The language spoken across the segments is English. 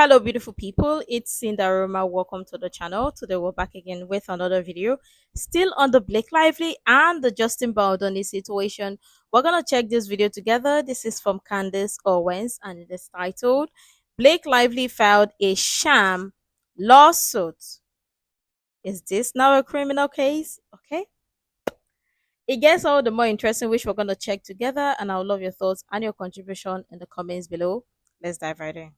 Hello, beautiful people. It's Cinderella. Welcome to the channel. Today we're back again with another video. Still on the Blake Lively and the Justin Baldoni situation. We're gonna check this video together. This is from Candace Owens and it is titled Blake Lively filed a sham lawsuit. Is this now a criminal case? Okay. It gets all the more interesting, which we're gonna check together, and I would love your thoughts and your contribution in the comments below. Let's dive right in.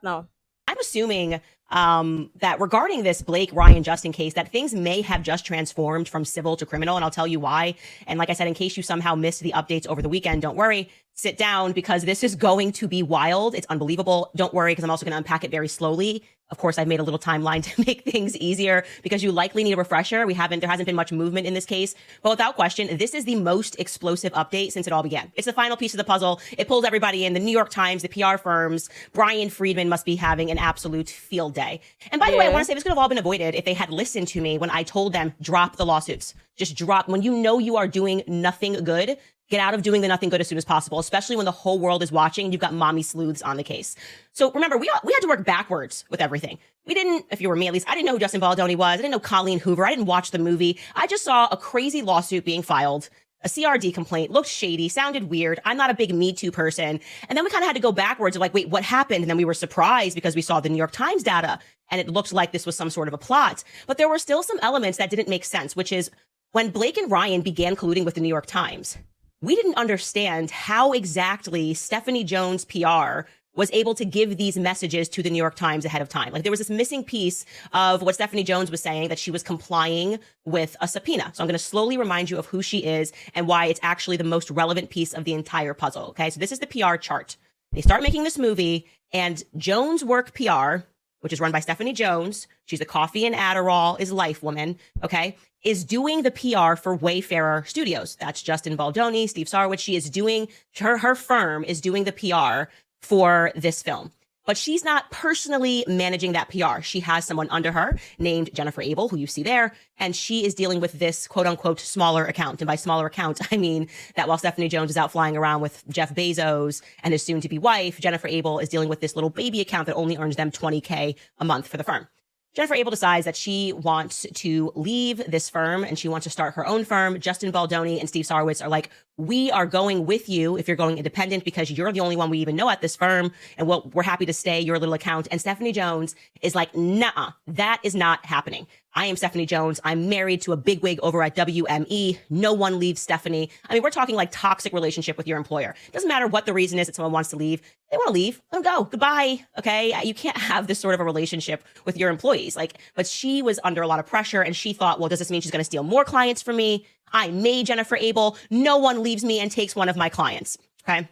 Now. I'm assuming that regarding this Blake, Ryan, Justin case, that things may have just transformed from civil to criminal, and I'll tell you why. And like I said, in case you somehow missed the updates over the weekend, don't worry. Sit down because this is going to be wild. It's unbelievable. Don't worry because I'm also going to unpack it very slowly. Of course, I've made a little timeline to make things easier because you likely need a refresher. There hasn't been much movement in this case, but without question, this is the most explosive update since it all began. It's the final piece of the puzzle. It pulls everybody in. The New York Times, the PR firms, Brian Friedman must be having an absolute field day. And by the way, I want to say this could have all been avoided if they had listened to me when I told them, drop the lawsuits. Just drop. When you know you are doing nothing good, get out of doing the nothing good as soon as possible, especially when the whole world is watching and you've got mommy sleuths on the case. So remember, we had to work backwards with everything. We didn't, if you were me at least, I didn't know who Justin Baldoni was. I didn't know Colleen Hoover. I didn't watch the movie. I just saw a crazy lawsuit being filed. A CRD complaint, looked shady, sounded weird. I'm not a big Me Too person. And then we kind of had to go backwards of like, wait, what happened? And then we were surprised because we saw the New York Times data and it looked like this was some sort of a plot. But there were still some elements that didn't make sense, which is when Blake and Ryan began colluding with the New York Times, we didn't understand how exactly Stephanie Jones' PR was able to give these messages to the New York Times ahead of time. Like there was this missing piece of what Stephanie Jones was saying, that she was complying with a subpoena. So I'm going to slowly remind you of who she is and why it's actually the most relevant piece of the entire puzzle. Okay, so this is the PR chart. They start making this movie and Jones Work PR, which is run by Stephanie Jones. She's a coffee and Adderall is life woman. Okay, is doing the PR for Wayfarer Studios. That's Justin Baldoni, Steve Sarwitz. She is doing, her firm is doing the PR for this film. But she's not personally managing that PR. She has someone under her named Jennifer Abel, who you see there, and she is dealing with this quote unquote smaller account. And by smaller account, I mean that while Stephanie Jones is out flying around with Jeff Bezos and his soon to be wife, Jennifer Abel is dealing with this little baby account that only earns them $20K a month for the firm. Jennifer Abel decides that she wants to leave this firm and she wants to start her own firm. Justin Baldoni and Steve Sarwitz are like, we are going with you if you're going independent because you're the only one we even know at this firm. And we're happy to stay your little account. And Stephanie Jones is like, nah, that is not happening. I am Stephanie Jones. I'm married to a bigwig over at WME. No one leaves Stephanie. I mean, we're talking like toxic relationship with your employer. It doesn't matter what the reason is that someone wants to leave. They want to leave. Let them go. Goodbye. Okay. You can't have this sort of a relationship with your employees. But she was under a lot of pressure and she thought, well, does this mean she's going to steal more clients from me? I made Jennifer Abel. No one leaves me and takes one of my clients. Okay.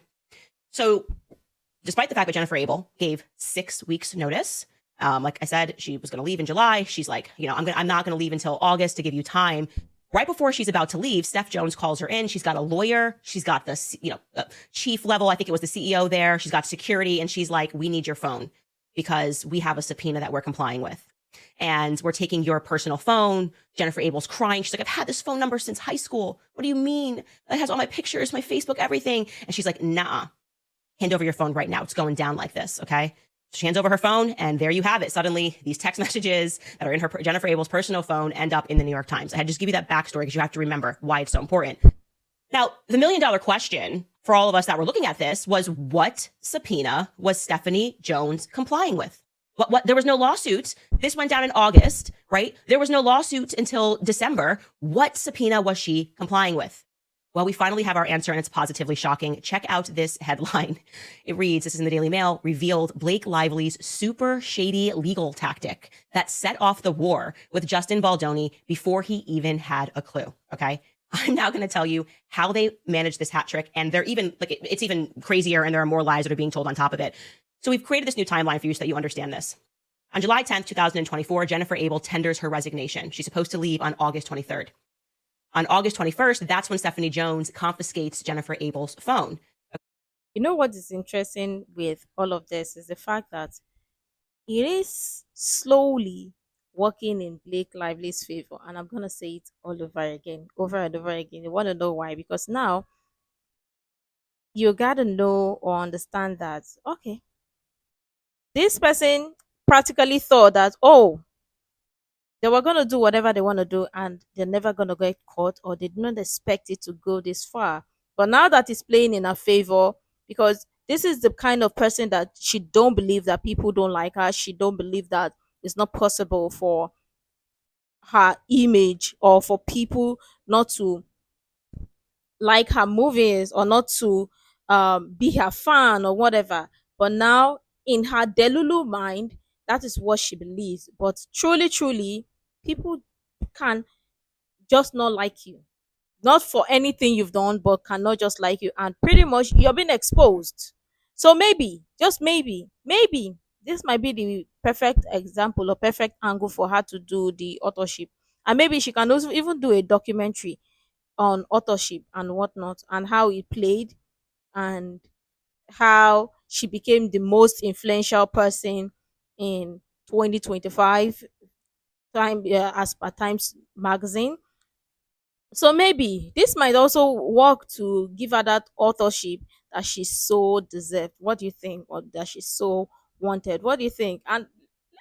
So despite the fact that Jennifer Abel gave 6 weeks notice, like I said, she was going to leave in July. She's like, I'm not going to leave until August to give you time. Right before she's about to leave, Steph Jones calls her in. She's got a lawyer. She's got the, chief level. I think it was the CEO there. She's got security. And she's like, we need your phone because we have a subpoena that we're complying with. And we're taking your personal phone. Jennifer Abel's crying. She's like, I've had this phone number since high school. What do you mean? It has all my pictures, my Facebook, everything. And she's like, nah, hand over your phone right now. It's going down like this. Okay. She hands over her phone and there you have it. Suddenly these text messages that are in her Jennifer Abel's personal phone end up in the New York Times. I had to just give you that backstory because you have to remember why it's so important. Now, the $1 million question for all of us that were looking at this was, what subpoena was Stephanie Jones complying with? What? There was no lawsuit. This went down in August, right? There was no lawsuit until December. What subpoena was she complying with? Well, we finally have our answer and it's positively shocking. Check out this headline. It reads, this is in the Daily Mail, revealed Blake Lively's super shady legal tactic that set off the war with Justin Baldoni before he even had a clue. Okay. I'm now going to tell you how they managed this hat trick. And they're even like, it's even crazier and there are more lies that are being told on top of it. So we've created this new timeline for you so that you understand this. On July 10th, 2024, Jennifer Abel tenders her resignation. She's supposed to leave on August 23rd. On August 21st, that's when Stephanie Jones confiscates Jennifer Abel's phone. You know what is interesting with all of this is the fact that it is slowly working in Blake Lively's favor. And I'm going to say it all over again, over and over again. You want to know why? Because now you got to know or understand that, okay, This person practically thought that, oh, they were going to do whatever they want to do and they're never going to get caught, or they didn't expect it to go this far. But now that it's playing in her favor, because this is the kind of person that she don't believe that people don't like her. She don't believe that it's not possible for her image or for people not to like her movies or not to be her fan or whatever. But now, in her Delulu mind, that is what she believes. But truly, truly, people can just not like you. Not for anything you've done, but cannot just like you. And pretty much you're being exposed. So maybe, just maybe this might be the perfect example or perfect angle for her to do the authorship. And maybe she can also even do a documentary on authorship and whatnot, and how it played, and how she became the most influential person in 2025 time, as per Times magazine. So maybe this might also work to give her that authorship that she so deserved. What do you think? Or that she so wanted? What do you think? And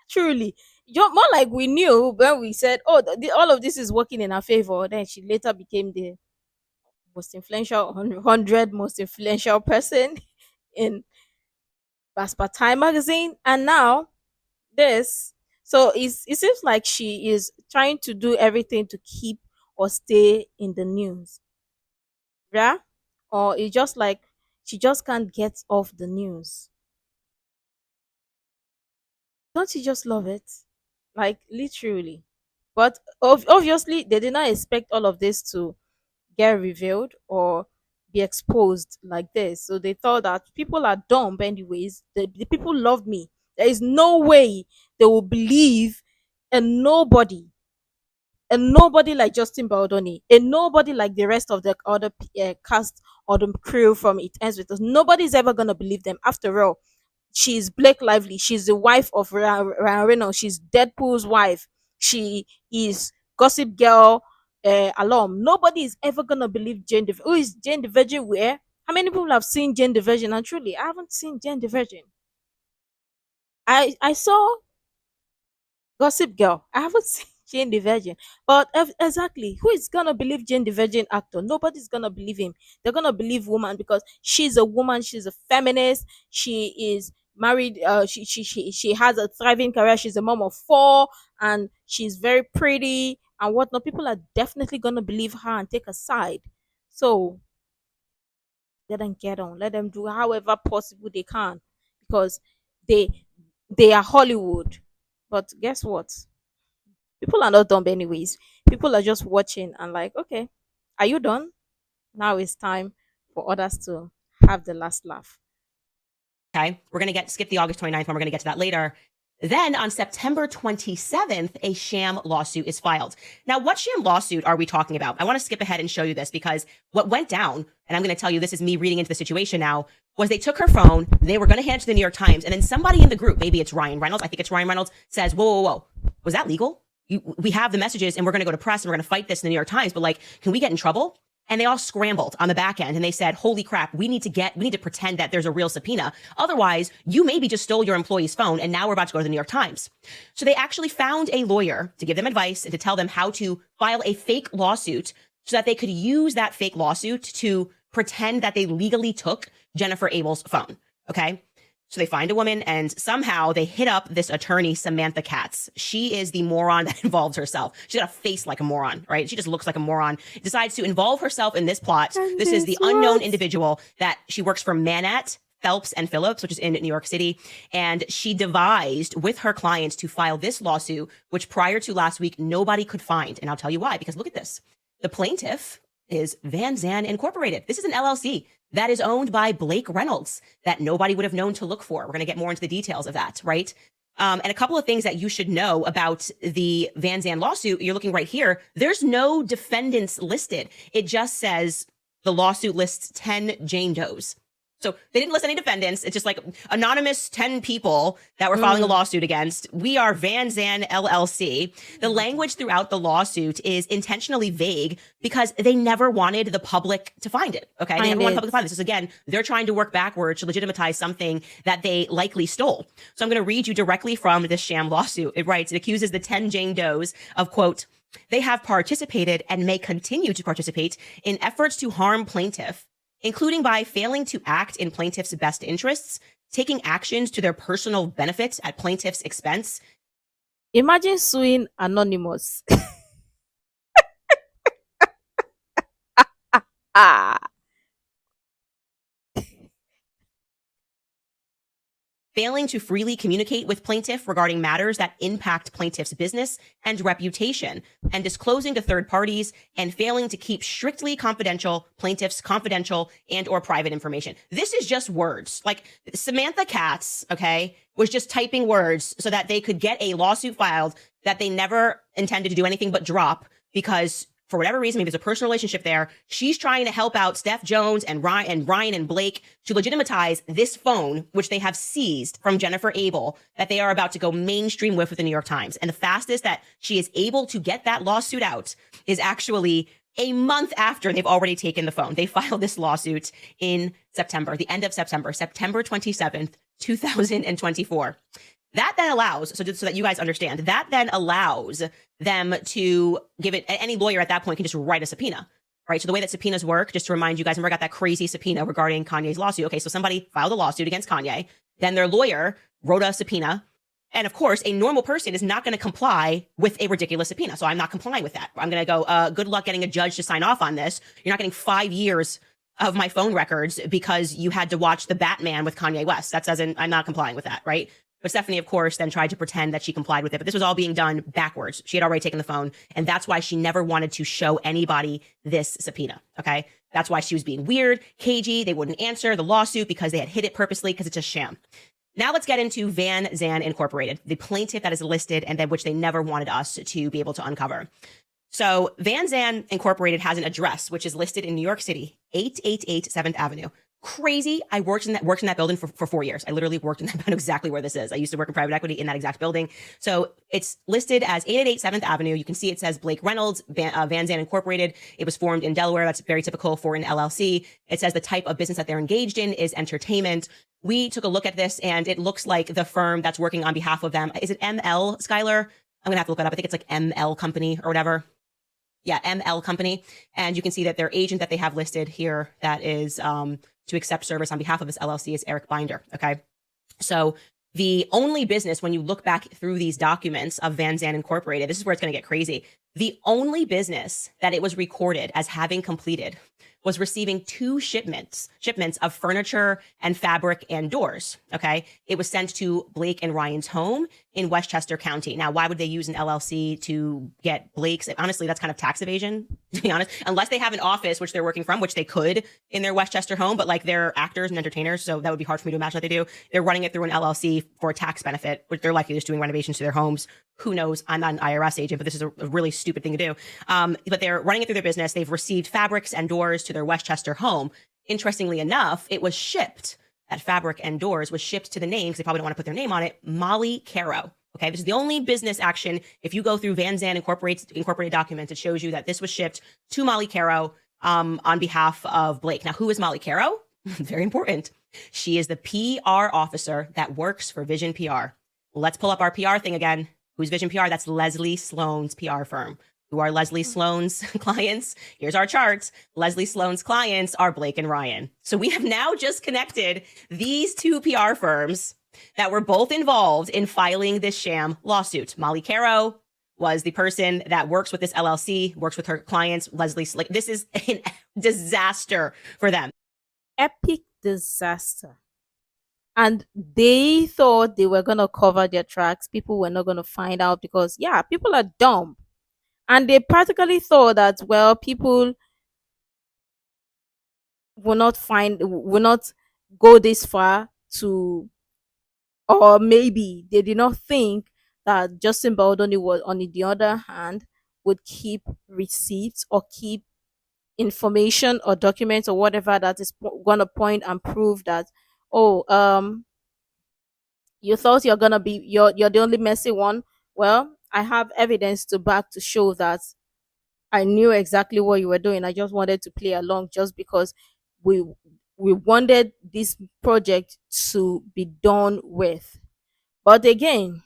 truly, you're more like we knew when we said, oh, all of this is working in her favor. Then she later became the most influential 100 most influential person in Baspa Time magazine, and now this. So it seems like she is trying to do everything to keep or stay in the news, yeah, or it's just like she just can't get off the news. Don't you just love it? Like literally. But obviously they did not expect all of this to get revealed or be exposed like this. So they thought that people are dumb anyways. The people love me. There is no way they will believe a nobody, a nobody like Justin Baldoni, a nobody like the rest of the other cast or the crew from It Ends With Us. Nobody's ever gonna believe them. After all, she's Blake Lively. She's the wife of Ryan Reynolds. She's Deadpool's wife. She is Gossip Girl alum. Nobody is ever gonna believe Jane the. Who is Jane the Virgin? Where? How many people have seen Jane the Virgin? And truly, I haven't seen Jane the Virgin. I saw Gossip Girl. I haven't seen Jane the Virgin. But exactly, who is gonna believe Jane the Virgin actor? Nobody's gonna believe him. They're gonna believe woman because she's a woman. She's a feminist. She is married. She has a thriving career. She's a mom of four, and she's very pretty and whatnot. People are definitely gonna believe her and take a side. So let them get on. Let them do however possible they can because they they are Hollywood. But guess what? People are not dumb anyways. People are just watching and like, okay, are you done? Now it's time for others to have the last laugh. Okay, we're going to skip the August 29th one. We're going to get to that later. Then on September 27th, a sham lawsuit is filed. Now, what sham lawsuit are we talking about? I want to skip ahead and show you this because what went down, and I'm going to tell you this is me reading into the situation now, was they took her phone, they were going to hand it to the New York Times, and then somebody in the group, maybe it's Ryan Reynolds, I think it's Ryan Reynolds, says, whoa, was that legal? We have the messages and we're going to go to press and we're going to fight this in the New York Times, but like, can we get in trouble? And they all scrambled on the back end and they said, holy crap, we need to pretend that there's a real subpoena. Otherwise, you maybe just stole your employee's phone and now we're about to go to the New York Times. So they actually found a lawyer to give them advice and to tell them how to file a fake lawsuit so that they could use that fake lawsuit to pretend that they legally took Jennifer Abel's phone. Okay. So they find a woman and somehow they hit up this attorney, Samantha Katz. She is the moron that involves herself. She's got a face like a moron, right? She just looks like a moron. Decides to involve herself in this plot. This is the unknown individual that she works for Manat, Phelps and Phillips, which is in New York City. And she devised with her clients to file this lawsuit, which prior to last week, nobody could find. And I'll tell you why, because look at this. The plaintiff is Van Zandt Incorporated. This is an LLC that is owned by Blake Reynolds that nobody would have known to look for. We're going to get more into the details of that, right? And a couple of things that you should know about the Van Zandt lawsuit. You're looking right here. There's no defendants listed. It just says the lawsuit lists 10 Jane Does. So they didn't list any defendants. It's just like anonymous 10 people that were filing a lawsuit against. We are Van Zan LLC. The language throughout the lawsuit is intentionally vague because they never wanted the public to find it. Okay. They never wanted the public to find this. Because again, they're trying to work backwards to legitimize something that they likely stole. So I'm going to read you directly from this sham lawsuit. It writes, it accuses the 10 Jane Does of, quote, they have participated and may continue to participate in efforts to harm plaintiff, including by failing to act in plaintiff's best interests, taking actions to their personal benefit at plaintiff's expense. Imagine suing Anonymous. Ah. Failing to freely communicate with plaintiff regarding matters that impact plaintiff's business and reputation, and disclosing to third parties, and failing to keep strictly confidential plaintiff's confidential and or private information. This is just words. Like Samantha Katz, okay, was just typing words so that they could get a lawsuit filed that they never intended to do anything but drop because for whatever reason, maybe there's a personal relationship there. She's trying to help out Steph Jones and Ryan and Blake to legitimize this phone, which they have seized from Jennifer Abel, that they are about to go mainstream with the New York Times. And the fastest that she is able to get that lawsuit out is actually a month after they've already taken the phone. They filed this lawsuit in September, the end of September, September 27th, 2024. That then allows, so that you guys understand, that then allows them to give it, any lawyer at that point can just write a subpoena, right? So the way that subpoenas work, just to remind you guys, remember I got that crazy subpoena regarding Kanye's lawsuit. Okay, so somebody filed a lawsuit against Kanye, then their lawyer wrote a subpoena. And of course, a normal person is not going to comply with a ridiculous subpoena. So I'm not complying with that. I'm going to go, good luck getting a judge to sign off on this. You're not getting 5 years of my phone records because you had to watch The Batman with Kanye West. That doesn't, I'm not complying with that, right? But Stephanie, of course, then tried to pretend that she complied with it. But this was all being done backwards. She had already taken the phone. And that's why she never wanted to show anybody this subpoena. Okay. That's why she was being weird, cagey. They wouldn't answer the lawsuit because they had hid it purposely because it's a sham. Now let's get into Van Zan Incorporated, the plaintiff that is listed and then which they never wanted us to be able to uncover. So Van Zan Incorporated has an address, which is listed in New York City, 888 7th Avenue. Crazy. I worked in that building for 4 years. I literally worked in that. I know exactly where this is. I used to work in private equity in that exact building. So it's listed as 888 7th Avenue. You can see it says Blake Reynolds, Van Zan Incorporated. It was formed in Delaware. That's very typical for an LLC. It says the type of business that they're engaged in is entertainment. We took a look at this and it looks like the firm that's working on behalf of them. Is it ML, Skylar? I'm going to have to look it up. I think it's like ML Company or whatever. Yeah, ML Company. And you can see that their agent that they have listed here that is to accept service on behalf of this LLC is Eric Binder. Okay. So the only business, when you look back through these documents of Van Zan Incorporated, this is where it's going to get crazy. The only business that it was recorded as having completed was receiving 2 shipments of furniture and fabric and doors. Okay. It was sent to Blake and Ryan's home in Westchester County. Now, why would they use an LLC to get Blake's? Honestly, that's kind of tax evasion, to be honest, unless they have an office, which they're working from, which they could in their Westchester home, but like they're actors and entertainers. So that would be hard for me to imagine what they do. They're running it through an LLC for a tax benefit, which they're likely just doing renovations to their homes. Who knows? I'm not an IRS agent, but this is a really stupid thing to do. But they're running it through their business. They've received fabrics and doors to their Westchester home. Interestingly enough, it was shipped. That fabric and doors was shipped to the name, because they probably don't want to put their name on it, Molly Caro. Okay, this is the only business action. If you go through Van Zan Incorporated documents, it shows you that this was shipped to Molly Caro on behalf of Blake. Now, who is Molly Caro? Very important. She is the PR officer that works for Vision PR. Let's pull up our PR thing again. Who's Vision PR? That's Leslie Sloan's PR firm. Who are Leslie Sloan's clients? Here's our charts. Leslie Sloan's clients are Blake and Ryan. So we have now just connected these 2 PR firms that were both involved in filing this sham lawsuit. Molly Caro was the person that works with this LLC, works with her clients. This is a disaster for them. Epic disaster. And they thought they were going to cover their tracks. People were not going to find out because, yeah, people are dumb. And they practically thought that, well, people will not go this far to, or maybe they did not think that Justin Baldoni was, on the other hand, would keep receipts or keep information or documents or whatever that is going to point and prove that, oh, you thought you're the only messy one. Well, I have evidence to back to show that I knew exactly what you were doing. I just wanted to play along just because we we wanted this project to be done with. But again,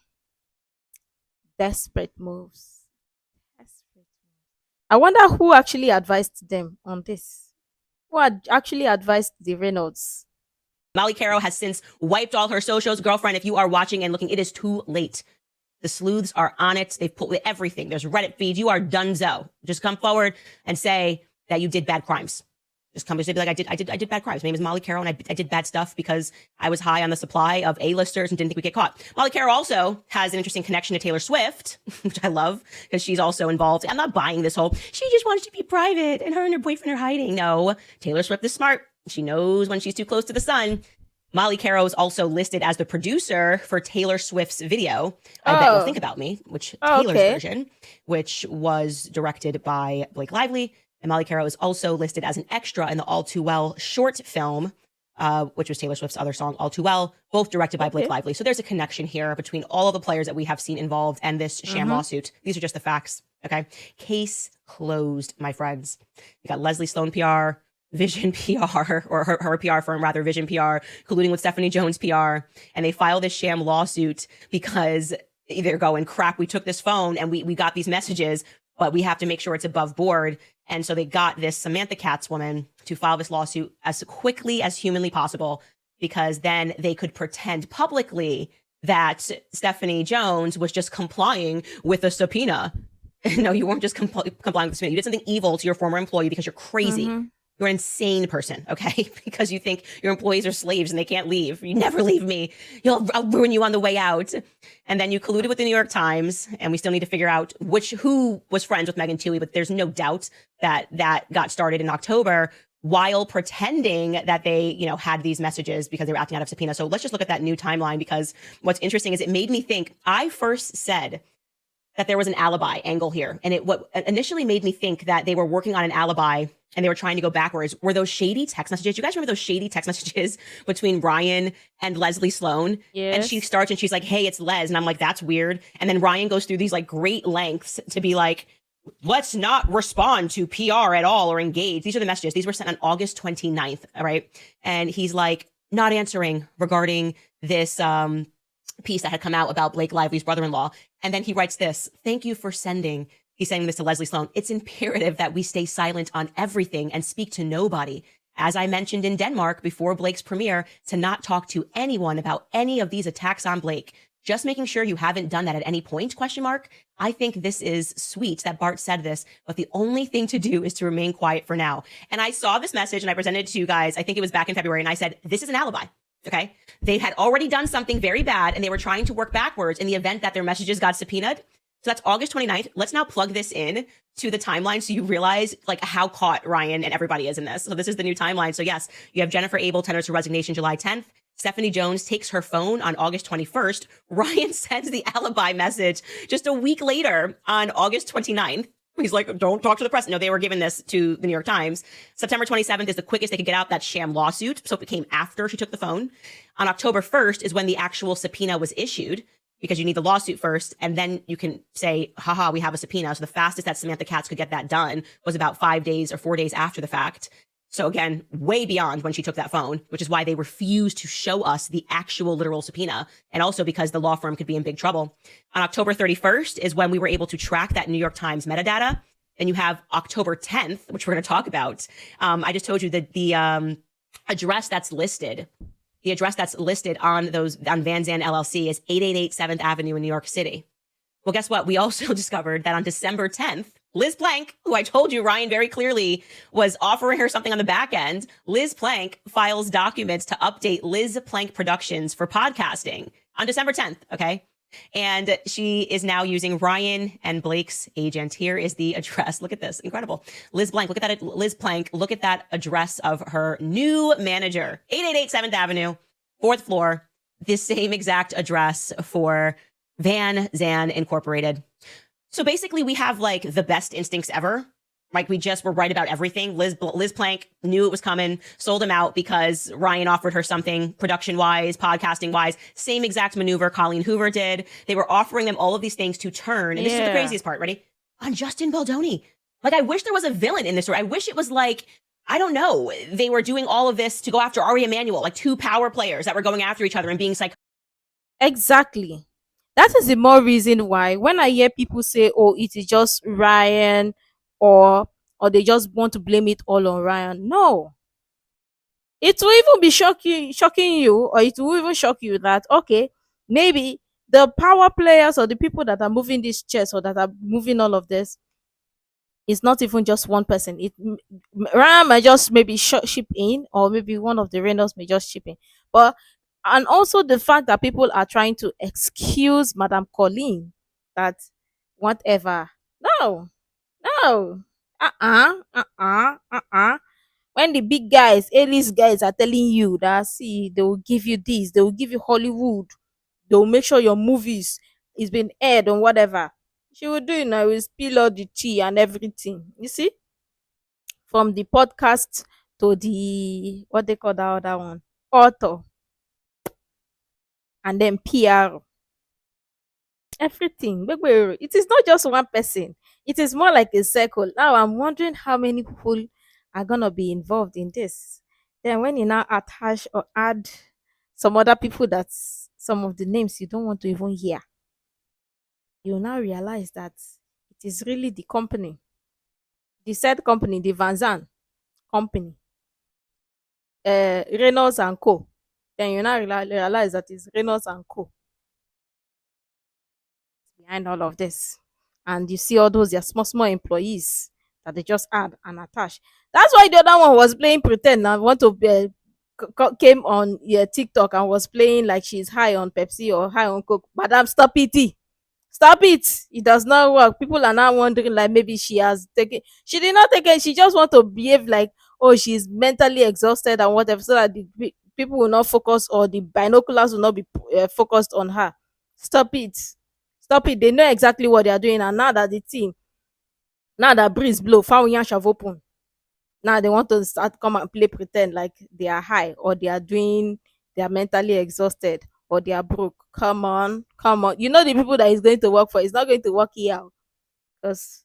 desperate moves. Desperate. I wonder who actually advised them on this. Who had actually advised the Reynolds? Molly Caro has since wiped all her socials. Girlfriend, if you are watching and looking, it is too late. The sleuths are on it. They've put everything. There's Reddit feeds. You are donezo. Just come forward and say that you did bad crimes. Just come and be like, I did bad crimes. My name is Molly Caro, and I did bad stuff because I was high on the supply of A-listers and didn't think we'd get caught. Molly Caro also has an interesting connection to Taylor Swift, which I love because she's also involved. I'm not buying this whole, she just wants to be private and her and her boyfriend are hiding. No, Taylor Swift is smart. She knows when she's too close to the sun. Molly Caro is also listed as the producer for Taylor Swift's video, I Bet You'll Think About Me, which Taylor's version, which was directed by Blake Lively. And Molly Caro is also listed as an extra in the All Too Well short film, which was Taylor Swift's other song, All Too Well, both directed by Blake Lively. So there's a connection here between all of the players that we have seen involved and this sham lawsuit. These are just the facts, okay? Case closed, my friends. We got Leslie Sloan PR, Vision PR, or her PR firm, rather, Vision PR, colluding with Stephanie Jones PR. And they filed this sham lawsuit because they're going, crap, we took this phone and we got these messages, but we have to make sure it's above board. And so they got this Samantha Katz woman to file this lawsuit as quickly as humanly possible, because then they could pretend publicly that Stephanie Jones was just complying with a subpoena. No, you weren't just complying with the subpoena. You did something evil to your former employee because you're crazy. You're an insane person, okay? Because you think your employees are slaves and they can't leave. You never leave me. I'll ruin you on the way out. And then you colluded with the New York Times, and we still need to figure out who was friends with Megan Twohey, but there's no doubt that got started in October while pretending that they, had these messages because they were acting out of subpoena. So let's just look at that new timeline, because what's interesting is it made me think. I first said that there was an alibi angle here. And what initially made me think that they were working on an alibi and they were trying to go backwards were those shady text messages. You guys remember those shady text messages between Ryan and Leslie Sloan? Yes. And she starts and she's like, hey, it's Les. And I'm like, that's weird. And then Ryan goes through these like great lengths to be like, let's not respond to PR at all or engage. These are the messages. These were sent on August 29th. All right. And he's like, not answering regarding this, piece that had come out about Blake Lively's brother-in-law. And then he writes this, thank you for sending. He's saying this to Leslie Sloan. It's imperative that we stay silent on everything and speak to nobody. As I mentioned in Denmark before Blake's premiere, to not talk to anyone about any of these attacks on Blake. Just making sure you haven't done that at any point, ? I think this is sweet that Bart said this, but the only thing to do is to remain quiet for now. And I saw this message and I presented it to you guys. I think it was back in February. And I said, this is an alibi. Okay. They had already done something very bad and they were trying to work backwards in the event that their messages got subpoenaed. So that's August 29th. Let's now plug this in to the timeline so you realize like how caught Ryan and everybody is in this. So this is the new timeline. So yes, you have Jennifer Abel tenders her resignation July 10th. Stephanie Jones takes her phone on August 21st. Ryan sends the alibi message just a week later on August 29th. He's like, don't talk to the press. No, they were giving this to the New York Times. September 27th is the quickest they could get out that sham lawsuit. So it came after she took the phone. On October 1st is when the actual subpoena was issued, because you need the lawsuit first. And then you can say, haha, we have a subpoena. So the fastest that Samantha Katz could get that done was about 5 days or 4 days after the fact. So again, way beyond when she took that phone, which is why they refused to show us the actual literal subpoena. And also because the law firm could be in big trouble. On October 31st is when we were able to track that New York Times metadata. Then you have October 10th, which we're going to talk about. I just told you that the address that's listed, on Van Zandt LLC is 888 7th Avenue in New York City. Well, guess what? We also discovered that on December 10th, Liz Plank, who I told you Ryan very clearly was offering her something on the back end, Liz Plank files documents to update Liz Plank Productions for podcasting on December 10th, okay? And she is now using Ryan and Blake's agent. Here is the address. Look at this. Incredible. Liz Plank, look at that. Liz Plank, look at that address of her new manager. 888 7th Avenue, 4th floor. This same exact address for Van Zandt Incorporated. So basically we have like the best instincts ever Like we just were right about everything. Liz Plank knew it was coming, sold him out because Ryan offered her something production wise, podcasting wise. Same exact maneuver Colleen Hoover did. They were offering them all of these things to turn. And this is the Yeah. craziest part. Ready? On Justin Baldoni. Like I wish there was a villain in this story. I wish it was like, I don't know. They were doing all of this to go after Ari Emanuel, like two power players that were going after each other and being psychotic. Exactly. That is the more reason why when I hear people say, "Oh, it is just Ryan," or they just want to blame it all on Ryan. No, it will even be shocking you, or it will even shock you that okay, maybe the power players or the people that are moving this chess or that are moving all of this is not even just one person. Ryan might just maybe ship in, or maybe one of the Reynolds may just ship in, but and also the fact that people are trying to excuse Madame Colleen that whatever. No, no. When the big guys, A-list guys are telling you that see, they will give you this, they will give you Hollywood, they will make sure your movies is been aired on whatever. She will do it now, will spill all the tea and everything. You see? From the podcast to the what they call that other one, author, and then PR. Everything. Gbegbe, it is not just one person. It is more like a circle. Now I'm wondering how many people are gonna be involved in this. Then when you now attach or add some other people that's some of the names you don't want to even hear, you now realize that it is really the company, the said company, the Van Zandt company, Reynolds and Co. Then you now realize that it's Reynolds and Co. behind all of this. And you see all those their small employees that they just add and attach. That's why the other one was playing pretend and want to be, came on TikTok and was playing like she's high on Pepsi or high on Coke. Madam, stop it. Stop it. It does not work. People are now wondering like maybe she has taken, she did not take it. She just want to behave like, oh, she's mentally exhausted and whatever, so that the people will not focus, or the binoculars will not be focused on her. Stop it. Stop it. They know exactly what they are doing. And now that the team, now that breeze blow, Fauyan have open. Now they want to start come and play pretend like they are high, or they are doing, they are mentally exhausted, or they are broke. Come on, come on. You know the people that is going to work for, it's not going to work here because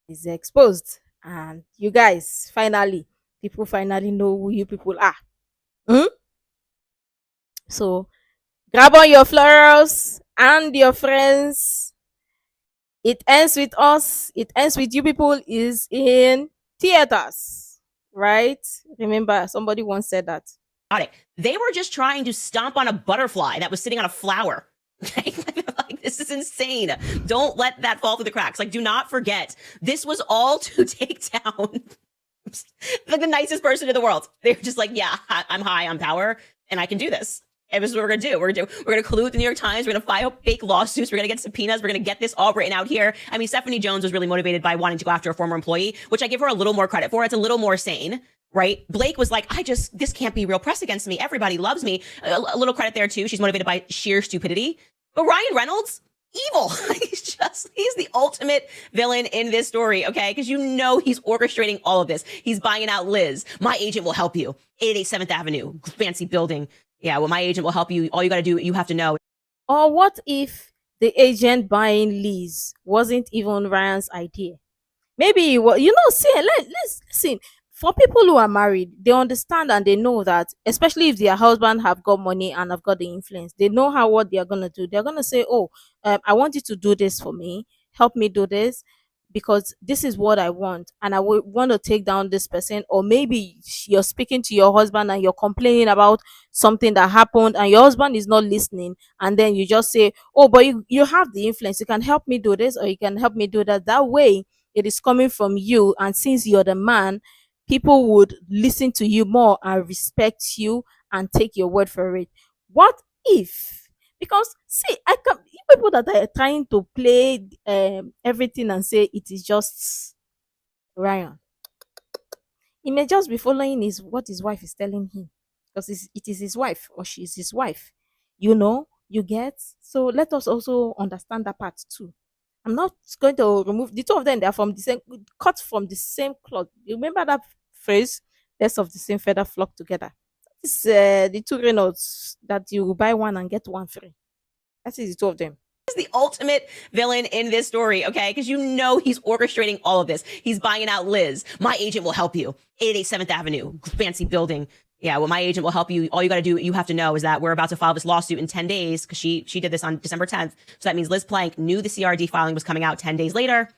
it's exposed. And you guys, finally, people finally know who you people are. Hmm? So grab on your florals and your friends. It ends with us. It ends with you people is in theaters, right? Remember, somebody once said that. They were just trying to stomp on a butterfly that was sitting on a flower. Like, this is insane. Don't let that fall through the cracks. Like, do not forget, this was all to take down like the nicest person in the world. They were just like, yeah, I'm high on power and I can do this. And this is what we're gonna do. We're gonna collude with the New York Times. We're gonna file fake lawsuits. We're gonna get subpoenas. We're gonna get this all written out here. I mean, Stephanie Jones was really motivated by wanting to go after a former employee, which I give her a little more credit for. It's a little more sane, right? Blake was like, this can't be real press against me. Everybody loves me. A little credit there too. She's motivated by sheer stupidity. But Ryan Reynolds, evil. He's the ultimate villain in this story, okay? Because you know he's orchestrating all of this. He's buying out Liz. My agent will help you. 888 7th Avenue, fancy building. Yeah, well, my agent will help you. All you got to do, you have to know. Or what if the agent buying Liz wasn't even Ryan's idea? Maybe you know, see, let's listen. For people who are married, they understand and they know that, especially if their husband have got money and have got the influence, they know how what they are gonna do. They're gonna say, "Oh, I want you to do this for me. Help me do this because this is what I want, and I would want to take down this person." Or maybe you're speaking to your husband and you're complaining about something that happened, and your husband is not listening, and then you just say, "Oh, but you have the influence. You can help me do this, or you can help me do that." That way, it is coming from you, and since you're the man, people would listen to you more and respect you and take your word for it. What if, because see, I can, you people that are trying to play everything and say it is just Ryan, he may just be following his what his wife is telling him, because it is his wife or she is his wife, you know, you get. So let us also understand that part too. I'm not going to remove the two of them. They're from the same, cut from the same cloth. You remember that phrase? Best of the same feather flock together. This the two Reynolds that you buy one and get one free. That is the two of them. Is the ultimate villain in this story, okay? Because you know he's orchestrating all of this. He's buying out Liz. My agent will help you. 888 7th Avenue, fancy building. Yeah, well, my agent will help you. All you got to do, you have to know, is that we're about to file this lawsuit in 10 days because she did this on December 10th. So that means Liz Plank knew the CRD filing was coming out 10 days later.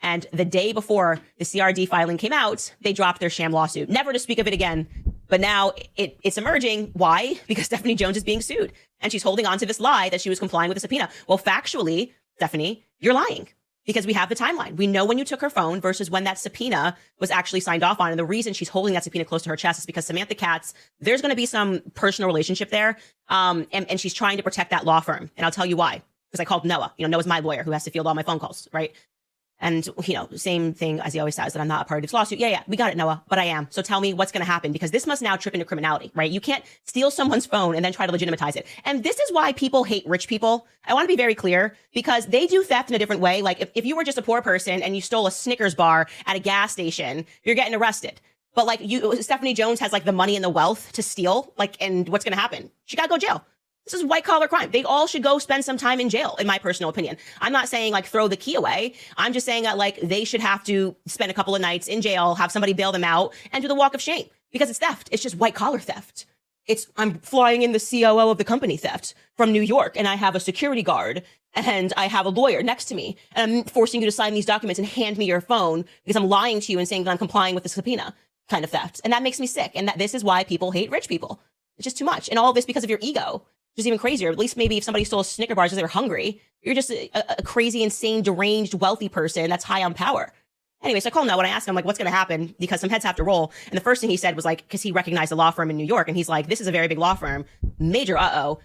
And the day before the CRD filing came out, they dropped their sham lawsuit, never to speak of it again. But now it's emerging. Why? Because Stephanie Jones is being sued. And she's holding on to this lie that she was complying with the subpoena. Well, factually, Stephanie, you're lying. Because we have the timeline. We know when you took her phone versus when that subpoena was actually signed off on. And the reason she's holding that subpoena close to her chest is because Samantha Katz, there's going to be some personal relationship there. And she's trying to protect that law firm. And I'll tell you why. Because I called Noah. Noah's my lawyer who has to field all my phone calls, right? And, same thing as he always says, that I'm not a part of this lawsuit. Yeah, we got it, Noah, but I am. So tell me what's going to happen, because this must now trip into criminality, right? You can't steal someone's phone and then try to legitimatize it. And this is why people hate rich people. I want to be very clear, because they do theft in a different way. Like if you were just a poor person and you stole a Snickers bar at a gas station, you're getting arrested. But Stephanie Jones has the money and the wealth to steal, and what's going to happen? She got to go to jail. This is white collar crime. They all should go spend some time in jail, in my personal opinion. I'm not saying throw the key away. I'm just saying that they should have to spend a couple of nights in jail, have somebody bail them out, and do the walk of shame, because it's theft. It's just white collar theft. I'm flying in the COO of the company theft from New York, and I have a security guard and I have a lawyer next to me, and I'm forcing you to sign these documents and hand me your phone because I'm lying to you and saying that I'm complying with the subpoena kind of theft. And that makes me sick. And this is why people hate rich people. It's just too much. And all of this because of your ego. Which is even crazier. At least maybe if somebody stole a Snicker bar because they were hungry, you're just a crazy, insane, deranged, wealthy person that's high on power. Anyway, so I call Noah and I ask him, what's going to happen? Because some heads have to roll. And the first thing he said was because he recognized a law firm in New York. And he's like, this is a very big law firm. Major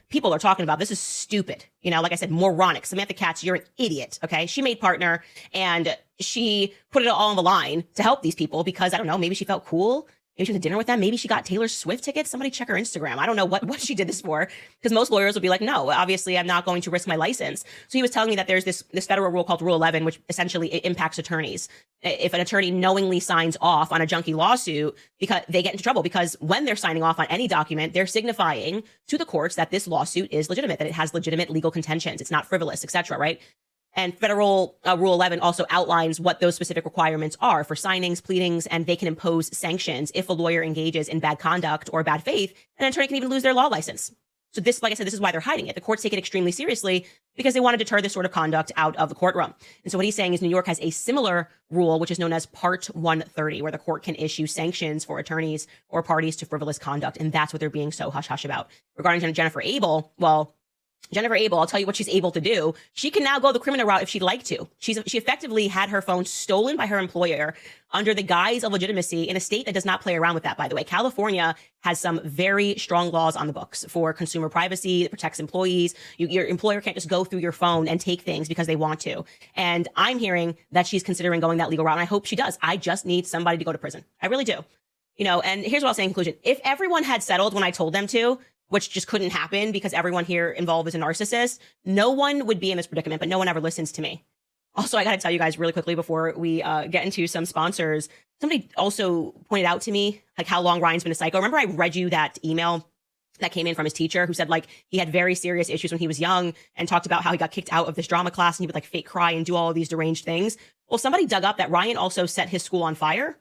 people are talking about this is stupid. Like I said, moronic. Samantha Katz, you're an idiot. Okay. She made partner and she put it all on the line to help these people because, I don't know, maybe she felt cool. Maybe she went to dinner with them. Maybe she got Taylor Swift tickets. Somebody check her Instagram. I don't know what she did this for, because most lawyers would be like, no, obviously I'm not going to risk my license. So he was telling me that there's this federal rule called Rule 11, which essentially it impacts attorneys. If an attorney knowingly signs off on a junky lawsuit, because they get into trouble, because when they're signing off on any document, they're signifying to the courts that this lawsuit is legitimate, that it has legitimate legal contentions. It's not frivolous, etc. Right? And federal Rule 11 also outlines what those specific requirements are for signings, pleadings, and they can impose sanctions if a lawyer engages in bad conduct or bad faith. An attorney can even lose their law license. So this, like I said, this is why they're hiding it. The courts take it extremely seriously because they want to deter this sort of conduct out of the courtroom. And so what he's saying is New York has a similar rule, which is known as Part 130, where the court can issue sanctions for attorneys or parties to frivolous conduct. And that's what they're being so hush-hush about. Regarding Jennifer Abel, Jennifer Abel, I'll tell you what she's able to do. She can now go the criminal route if she'd like to. She effectively had her phone stolen by her employer under the guise of legitimacy in a state that does not play around with that, by the way. California has some very strong laws on the books for consumer privacy that protects employees. Your employer can't just go through your phone and take things because they want to. And I'm hearing that she's considering going that legal route, and I hope she does. I just need somebody to go to prison. I really do. And here's what I'll say in conclusion. If everyone had settled when I told them to, which just couldn't happen because everyone here involved is a narcissist, no one would be in this predicament, but no one ever listens to me. Also, I got to tell you guys really quickly before we get into some sponsors, somebody also pointed out to me how long Ryan's been a psycho. Remember I read you that email that came in from his teacher who said he had very serious issues when he was young and talked about how he got kicked out of this drama class and he would fake cry and do all of these deranged things. Well, somebody dug up that Ryan also set his school on fire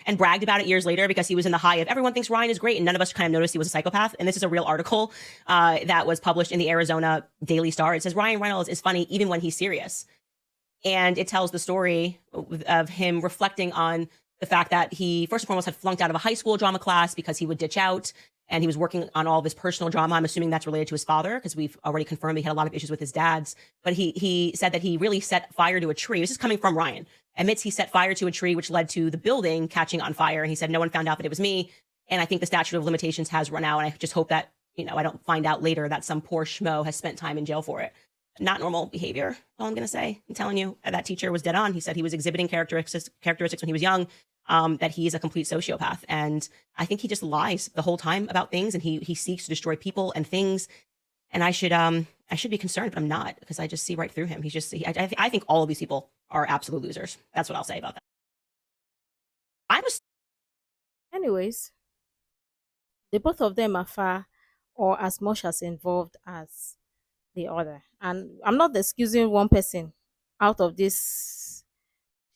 and bragged about it years later because he was in the high of everyone thinks Ryan is great and none of us kind of noticed he was a psychopath. And this is a real article that was published in the Arizona Daily Star. It says Ryan Reynolds is funny even when he's serious. And it tells the story of him reflecting on the fact that he first and foremost had flunked out of a high school drama class because he would ditch out and he was working on all of his personal drama. I'm assuming that's related to his father because we've already confirmed he had a lot of issues with his dad's. But he said that he really set fire to a tree. This is coming from Ryan. Admits he set fire to a tree, which led to the building catching on fire. And he said, no one found out that it was me. And I think the statute of limitations has run out. And I just hope that, I don't find out later that some poor schmo has spent time in jail for it. Not normal behavior. All I'm going to say. I'm telling you, that teacher was dead on. He said he was exhibiting characteristics when he was young, that he is a complete sociopath. And I think he just lies the whole time about things. And he seeks to destroy people and things. and I should be concerned, but I'm not because I just see right through him. I think all of these people are absolute losers. That's what I'll say about that. I was Anyways, the both of them are far or as much as involved as the other. And I'm not excusing one person out of this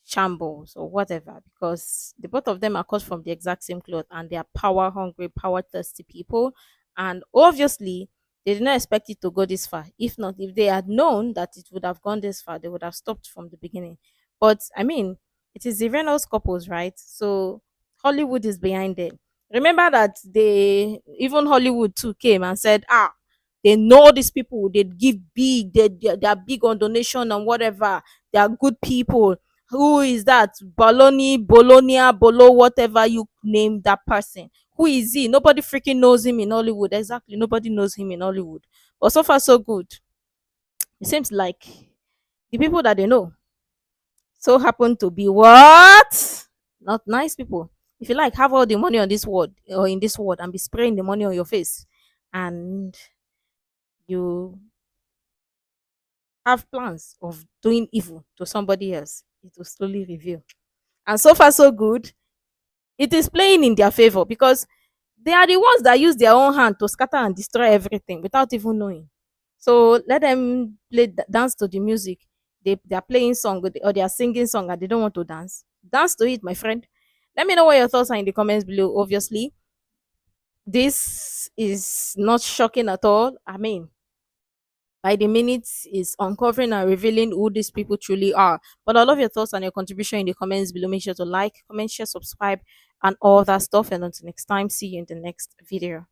shambles or whatever, because the both of them are cut from the exact same cloth and they are power hungry, power thirsty people. And obviously, they did not expect it to go this far. If not, if they had known that it would have gone this far, they would have stopped from the beginning. But I mean, it is the Reynolds couples, right? So Hollywood is behind it. Remember that they even Hollywood too came and said, they know these people, they give big, they are big on donation and whatever. They are good people. Who is that? Bologna, Bolo, whatever you name that person. Who is he? Nobody freaking knows him in Hollywood. Exactly. Nobody knows him in Hollywood. But so far, so good. It seems like the people that they know so happen to be what? Not nice people. If you like, have all the money on this world or in this world and be spraying the money on your face, and you have plans of doing evil to somebody else, it will slowly reveal. And so far, so good. It is playing in their favor because they are the ones that use their own hand to scatter and destroy everything without even knowing. So let them dance to the music. They are playing song or they are singing song and they don't want to dance. Dance to it, my friend. Let me know what your thoughts are in the comments below. Obviously, this is not shocking at all. I mean, by the minutes is uncovering and revealing who these people truly are. But I love your thoughts and your contribution in the comments below. Make sure to like, comment, share, subscribe, and all that stuff. And until next time, see you in the next video.